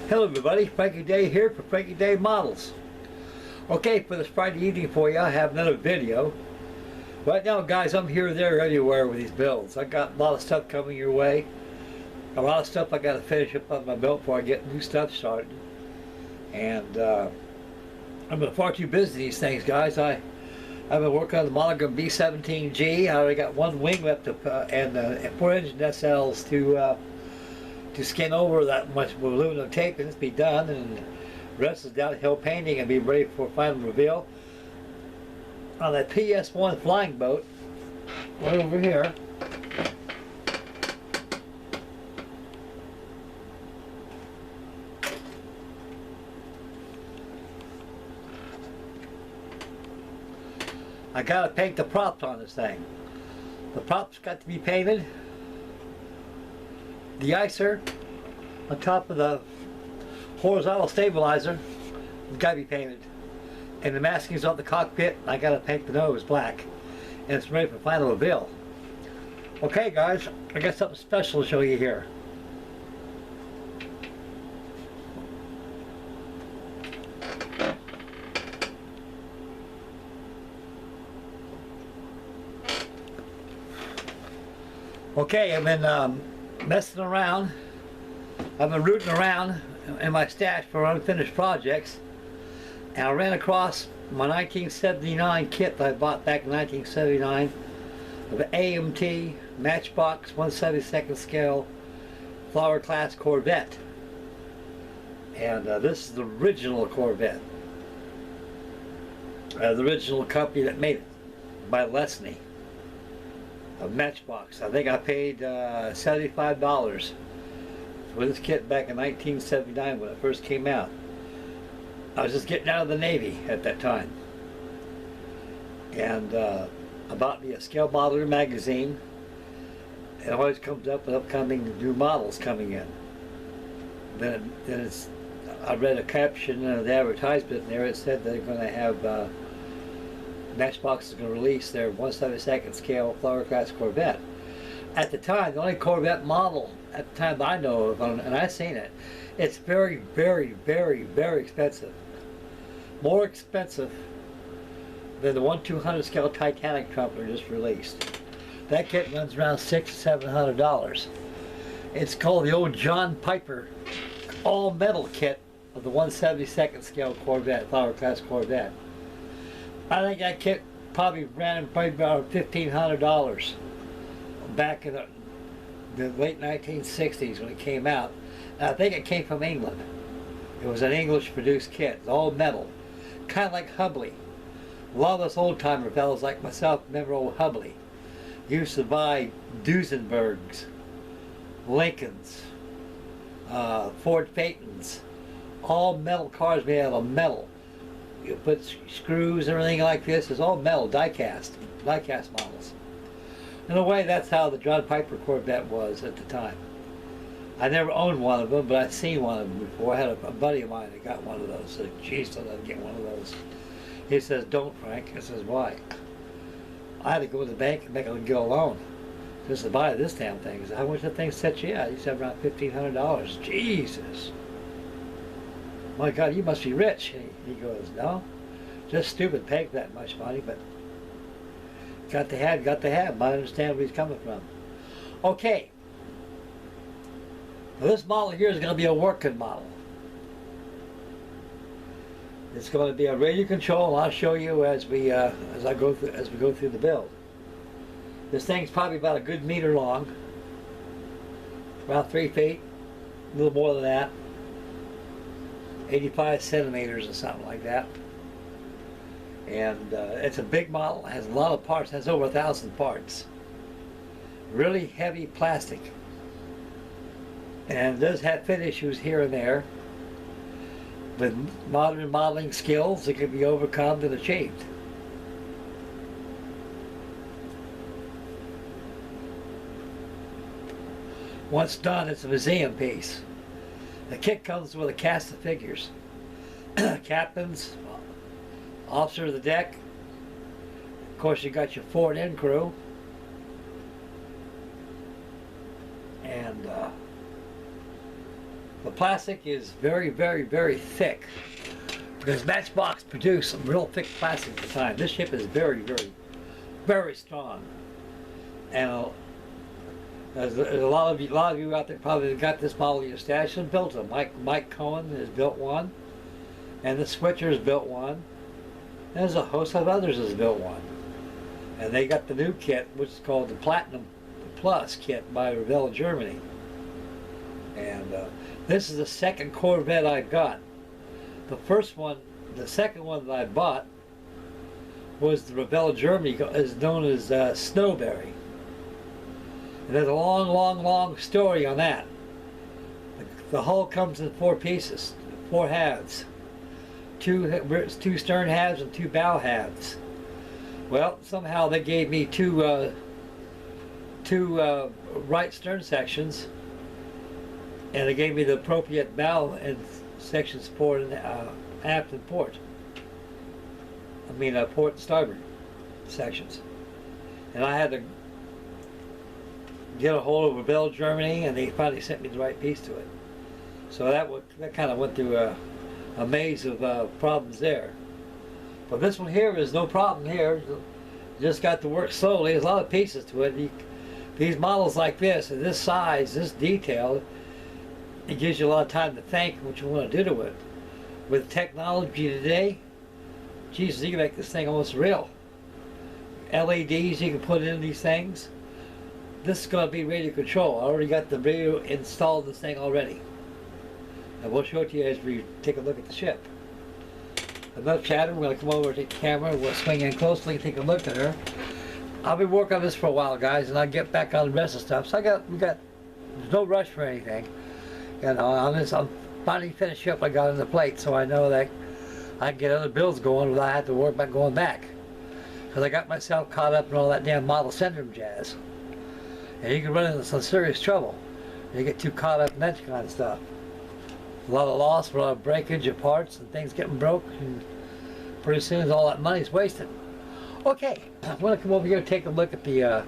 Hello everybody, Frankie Day here for Frankie Day Models. Okay, for this Friday evening for you, I have another video. Right now guys, I'm here, there, everywhere with these builds. I got a lot of stuff coming your way. A lot of stuff I got to finish up on my build before I get new stuff started. And I've been far too busy these things, guys. I've been working on the Monogram B17G. I already got one wing left to, and 4 engine SLs to skin over that much aluminum tape and it's be done, and the rest is downhill painting and be ready for final reveal. On that PS1 flying boat, right over here, I gotta paint the props on this thing. The props got to be painted. The icer on top of the horizontal stabilizer has got to be painted. And the masking's on the cockpit. I got to paint the nose black. And it's ready for final reveal. Okay guys, I got something special to show you here. Okay, I've been messing around. I've been rooting around in my stash for unfinished projects, and I ran across my 1979 kit that I bought back in 1979 of an AMT Matchbox 1/72 scale Flower class Corvette. And this is the original Corvette. The original company that made it, by Lesney. A Matchbox. I think I paid $75 for this kit back in 1979 when it first came out. I was just getting out of the Navy at that time, and I bought me a Scale Modeler magazine. It always comes up with upcoming new models coming in. Then I read a caption of the advertisement there. It said they're going to have Matchbox is going to release their 1/72 scale Flower class Corvette. At the time, the only Corvette model at the time that I know of, and I've seen it, it's very, very, very, very expensive. More expensive than the 1/200 scale Titanic trumpeter just released. That kit runs around $600 to $700. It's called the old John Piper all metal kit of the 1/72 scale Corvette, Flower class Corvette. I think that kit probably ran about $1,500 back in the late 1960s when it came out. And I think it came from England. It was an English produced kit, all metal, kind of like Hubley. A lot of us old timer fellows like myself remember old Hubley. Used to buy Duesenbergs, Lincolns, Ford Phaetons, all metal cars made out of metal. You put screws and everything like this. It's all metal, die-cast models. In a way, that's how the John Piper Corvette was at the time. I never owned one of them, but I'd seen one of them before. I had a buddy of mine that got one of those. I said, geez, I'd love to get one of those. He says, don't, Frank. I says, why? I had to go to the bank and make a go loan just to buy this damn thing. He said, how much that thing set you at? He said, around $1,500. Jesus. My God, you must be rich. He goes, no, just stupid paying that much money, but got to have. I understand where he's coming from. Okay, now this model here is going to be a working model. It's going to be a radio control, and I'll show you as we go through the build. This thing's probably about a good meter long, about 3 feet, a little more than that. 85 centimeters or something like that. And it's a big model, has a lot of parts, has over 1,000 parts. Really heavy plastic. And it does have fit issues here and there. With modern modeling skills, it can be overcome and achieved. Once done, it's a museum piece. The kit comes with a cast of figures. Captains, officer of the deck. Of course, you got your forward end crew. And The plastic is very, very, very thick because Matchbox produced some real thick plastic at the time. This ship is very, very, very strong. And there's a lot of you out there probably got this model in your stash and built them. Mike Cohen has built one, and the Switcher has built one. And there's a host of others has built one. And they got the new kit, which is called the Platinum Plus kit by Revell, Germany. And this is the second Corvette I got. The second one that I bought was the Revell, Germany, is known as Snowberry. And there's a long, long, long story on that. The hull comes in 4 pieces, 4 halves. 2 stern halves and 2 bow halves. Well, somehow they gave me two right stern sections, and they gave me the appropriate bow and sections port and aft and port. Port and starboard sections. And I had to get a hold of Revell, Germany, and they finally sent me the right piece to it. So that kind of went through a maze of problems there. But this one here is no problem here. You just got to work slowly. There's a lot of pieces to it. These models like this, and this size, this detail, it gives you a lot of time to think what you want to do to it. With technology today, Jesus, you can make this thing almost real. LEDs you can put in these things. This is going to be radio control. I already got the radio installed in this thing already. And we'll show it to you as we take a look at the ship. Enough chatter, we're going to come over to the camera, we'll swing in closely and take a look at her. I'll be working on this for a while, guys, and I'll get back on the rest of the stuff. So there's no rush for anything. On this, I'm finally finished up. I got on the plate, so I know that I can get other builds going without having to worry about going back. Because I got myself caught up in all that damn model syndrome jazz. And you can run into some serious trouble. You get too caught up in that kind of stuff. A lot of loss, a lot of breakage of parts and things getting broke, and pretty soon all that money's wasted. Okay, I'm going to come over here and take a look at the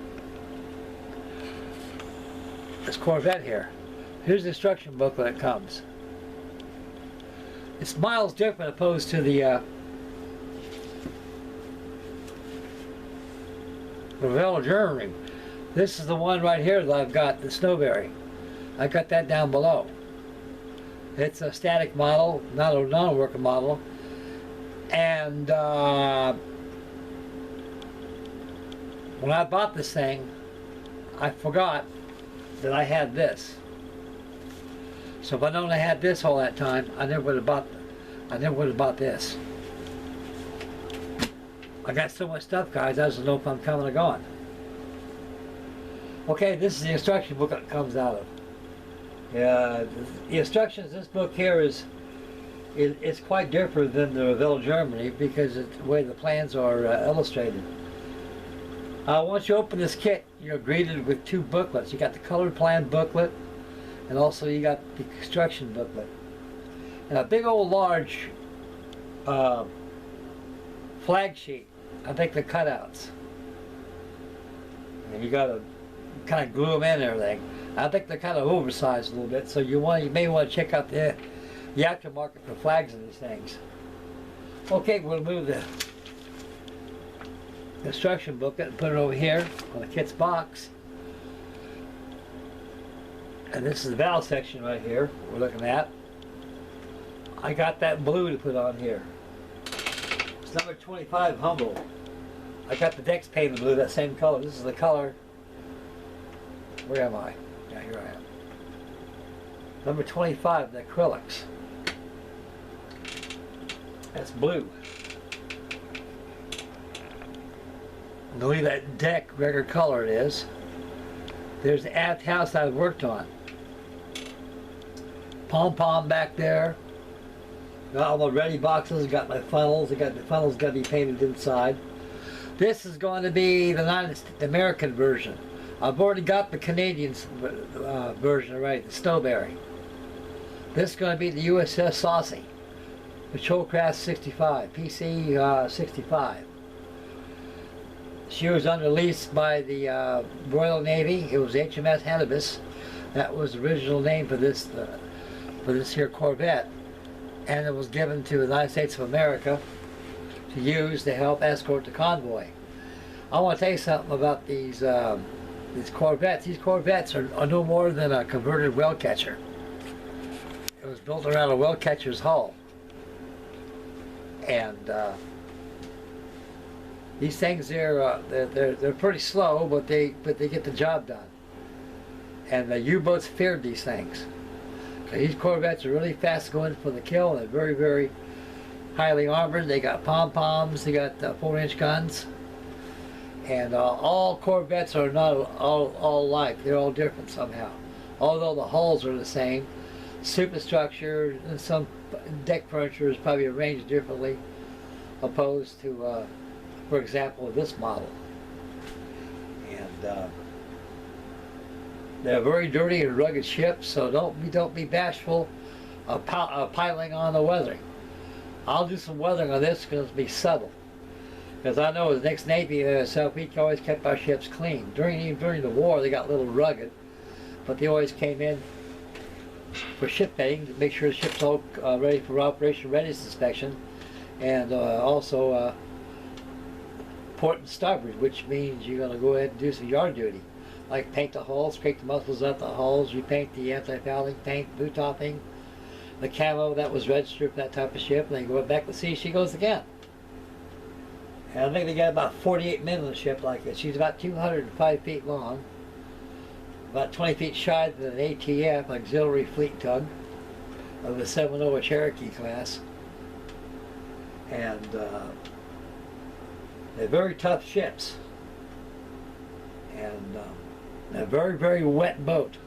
this Corvette here. Here's the instruction booklet that comes. It's miles different opposed to the Revell, Germany. This is the one right here that I've got, the Snowberry. I got that down below. It's a static model, not a non-working model. And when I bought this thing, I forgot that I had this. So if I'd known I had this all that time, I never would have bought this. I got so much stuff, guys, I don't know if I'm coming or going. Okay, this is the instruction book that comes out of. The instructions, this book here it's quite different than the Revell, Germany, because it's the way the plans are illustrated. Once you open this kit, you're greeted with 2 booklets. You got the colored plan booklet, and also you got the construction booklet. And a big old large flag sheet. I think the cutouts. And you got to kind of glue them in and everything. I think they're kind of oversized a little bit, so you may want to check out the aftermarket for flags in these things. Okay, we'll move the instruction booklet and put it over here on the kit's box. And this is the valve section right here we're looking at. I got that blue to put on here. It's number 25 Humboldt. I got the decks painted blue, that same color. This is the color. Where am I? Yeah, here I am. Number 25, the acrylics. That's blue. And look at that deck, regular color it is. There's the aft house I've worked on. Pom-pom back there. Got all my ready boxes, got my funnels. I got the funnels got to be painted inside. This is going to be the American version. I've already got the Canadian version already, the Snowberry. This is going to be the USS Saucy, Patrolcraft 65, PC 65. She was under lease by the Royal Navy. It was HMS Hannibus. That was the original name for this for this here Corvette, and it was given to the United States of America to use to help escort the convoy. I want to tell you something about these Corvettes. These Corvettes are no more than a converted well catcher. It was built around a well catcher's hull, and these things they're pretty slow, but they get the job done. And the U-boats feared these things. So these Corvettes are really fast going for the kill. They're very, very highly armored. They got pom-poms. They got 4-inch guns. And all Corvettes are not all alike. They're all different somehow. Although the hulls are the same, superstructure and some deck furniture is probably arranged differently, opposed to, for example, this model. And they're very dirty and rugged ships, so don't be bashful piling on the weathering. I'll do some weathering on this because it'll be subtle. Because I know the next Navy itself, we always kept our ships clean. Even during the war, they got a little rugged, but they always came in for ship bedding to make sure the ship's all ready for operation readiness inspection, and also port and starboard, which means you're going to go ahead and do some yard duty, like paint the hulls, scrape the muscles out the hulls, repaint the anti-fouling paint, blue topping, the camo that was registered for that type of ship, and then go back to sea. She goes again. And I think they got about 48 men on the ship like this. She's about 205 feet long, about 20 feet shy than an ATF, auxiliary fleet tug, of the 7-0 Cherokee class. And they're very tough ships. And they're a very, very wet boat.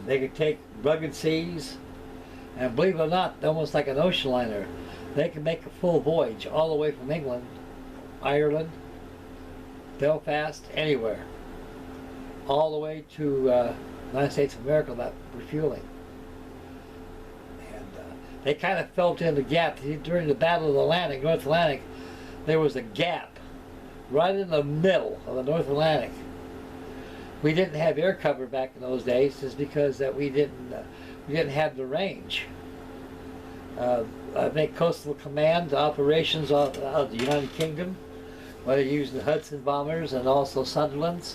They can take rugged seas, and believe it or not, they're almost like an ocean liner. They can make a full voyage all the way from England, Ireland, Belfast, anywhere, all the way to United States of America without refueling. And they kind of filled in the gap. During the Battle of the Atlantic, North Atlantic, there was a gap right in the middle of the North Atlantic. We didn't have air cover back in those days, just because that we didn't have the range. I think Coastal Command operations out of the United Kingdom, where they use the Hudson bombers and also Sunderlands,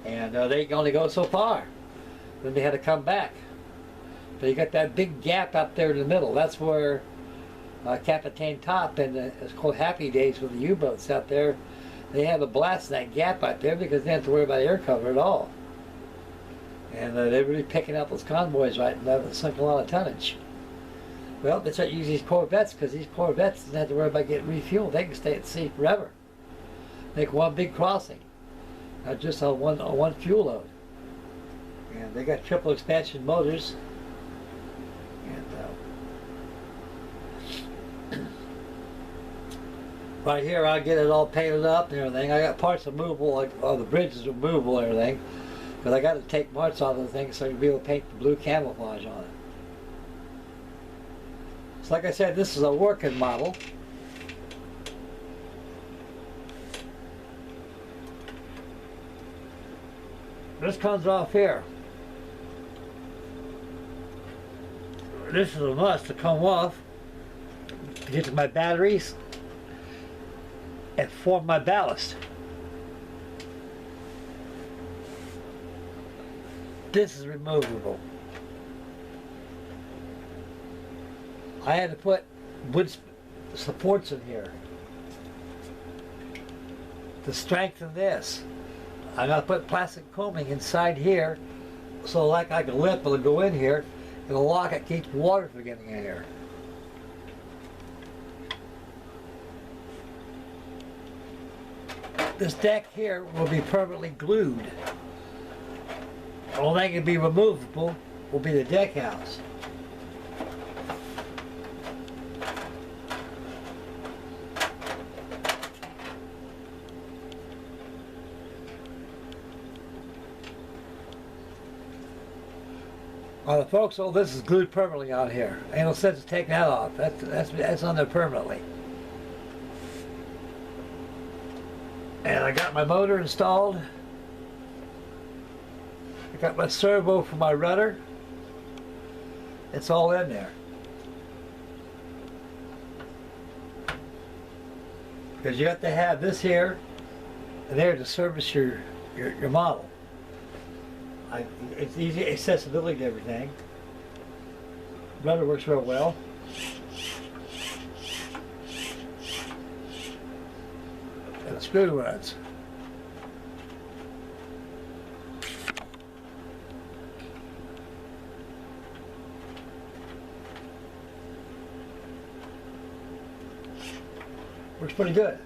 and they can only go so far. Then they had to come back. But you got that big gap up there in the middle. That's where Captain Top and it's called Happy Days with the U-boats out there. They have a blast in that gap out there because they don't have to worry about air cover at all. And they're really picking up those convoys right, and they've sunk a lot of tonnage. Well, they start using these Corvettes because these Corvettes don't have to worry about getting refueled. They can stay at sea forever. Make one big crossing, just on one fuel load. And they got triple expansion motors. And right here, I'll get it all painted up and everything. I got parts movable, like all the bridges are movable and everything, because I got to take parts off of the thing so I can be able to paint the blue camouflage on it. So like I said, this is a working model. This comes off here. This is a must to come off to get to my batteries and form my ballast. This is removable. I had to put wood supports in here to strengthen this. I got to put plastic coaming inside here, so like I can lift will go in here, it'll lock it, keeps water from getting in here. This deck here will be permanently glued. The only thing that can be removable will be the deck house. Folks, oh, this is glued permanently on here. Ain't no sense of taking that off. That's on there permanently. And I got my motor installed. I got my servo for my rudder. It's all in there. Because you have to have this here and there to service your model. It's easy accessibility to everything. Rudder works real well. And the screw rods. Works pretty good.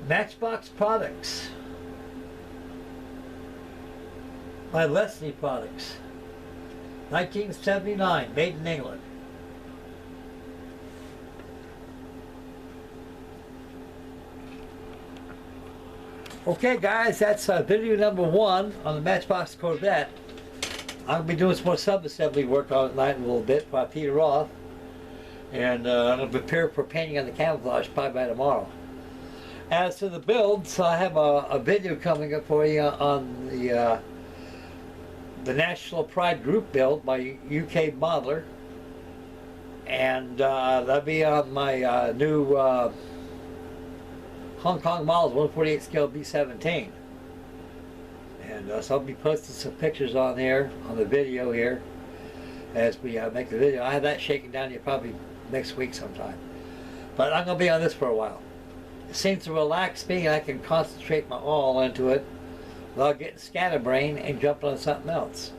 Matchbox Products by Leslie Products, 1979, made in England. Okay guys, that's video number 1 on the Matchbox Corvette. I'm going to be doing some more sub-assembly work on it tonight in a little bit before I peter off. And I'm going to prepare for painting on the camouflage probably by tomorrow. As to the builds, I have a video coming up for you on the National Pride Group build by UK modeler. And that'll be on my new Hong Kong Models 148 scale B17. And so I'll be posting some pictures on there, on the video here, as we make the video. I have that shaking down here probably next week sometime. But I'm going to be on this for a while. It seems to relax me and I can concentrate my all into it without getting scatterbrained and jumping on something else.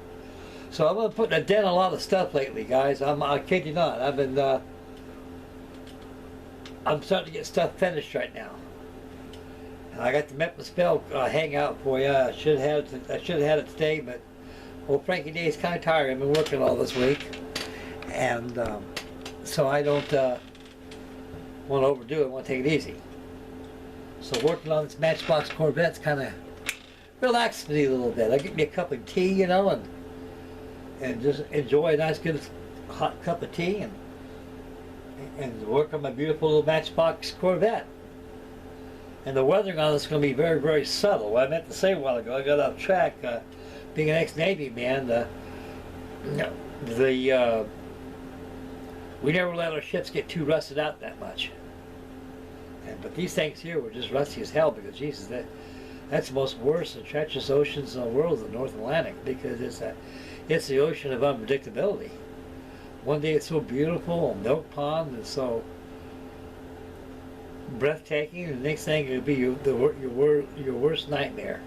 So I'm going to put a dent on a lot of stuff lately, guys. I kid you not. I'm starting to get stuff finished right now. I got the MATCHBOX hangout for you. I should have had it today, but old Frankie Day is kind of tired. I've been working all this week, and so I don't want to overdo it. I want to take it easy. So working on this Matchbox Corvette's kind of relaxed me a little bit. I get me a cup of tea, you know, and just enjoy a nice good hot cup of tea and work on my beautiful little Matchbox Corvette. And the weathering on this is going to be very, very subtle. What I meant to say a while ago, I got off track. Being an ex-Navy man, we never let our ships get too rusted out that much. But these things here were just rusty as hell because, Jesus, that's the most worst and treacherous oceans in the world is the North Atlantic, because it's the ocean of unpredictability. One day it's so beautiful, a milk pond, and so breathtaking, and the next thing it'll be your worst nightmare.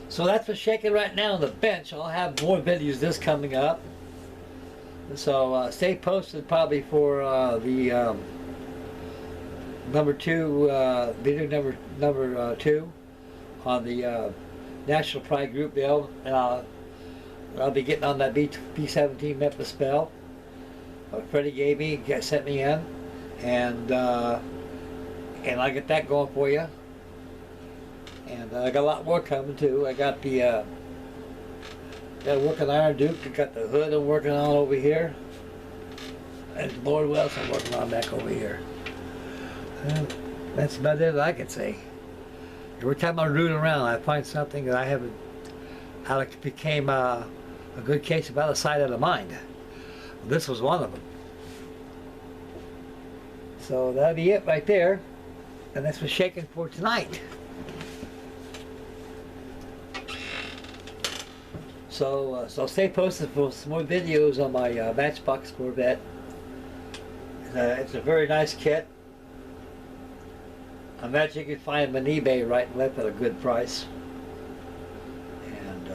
So that's what's shaking right now on the bench. I'll have more videos this coming up. So stay posted probably for the number 2 video number 2 on the National Pride Group build, and I'll be getting on that B17 Memphis spell. Freddie gave me, sent me in, and I get that going for you. And I got a lot more coming too. I got the got working Iron Duke. I got the hood I'm working on over here, and Lord Wells I'm working on back over here. That's about it I can say. Every time I'm rooting around, I find something that I haven't. How it became a good case about a sight of the mind. This was one of them. So that'll be it right there, and that's what's shaking for tonight. So stay posted for some more videos on my Matchbox Corvette. It's a very nice kit. I imagine you can find them on eBay right and left at a good price. And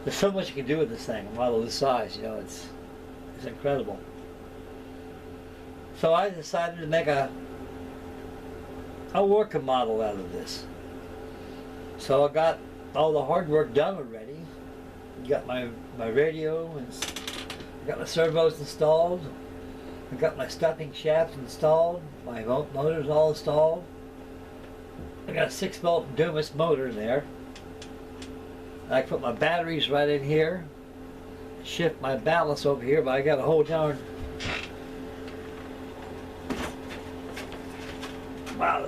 there's so much you can do with this thing, a model this size, you know, it's incredible. So I decided to make a working model out of this. So I got all the hard work done already. Got my radio, and I got my servos installed. I got my stuffing shafts installed. My motor's all installed. I got a 6-volt Dumas motor in there. I put my batteries right in here. Shift my balance over here, but I got a whole darn. Wow.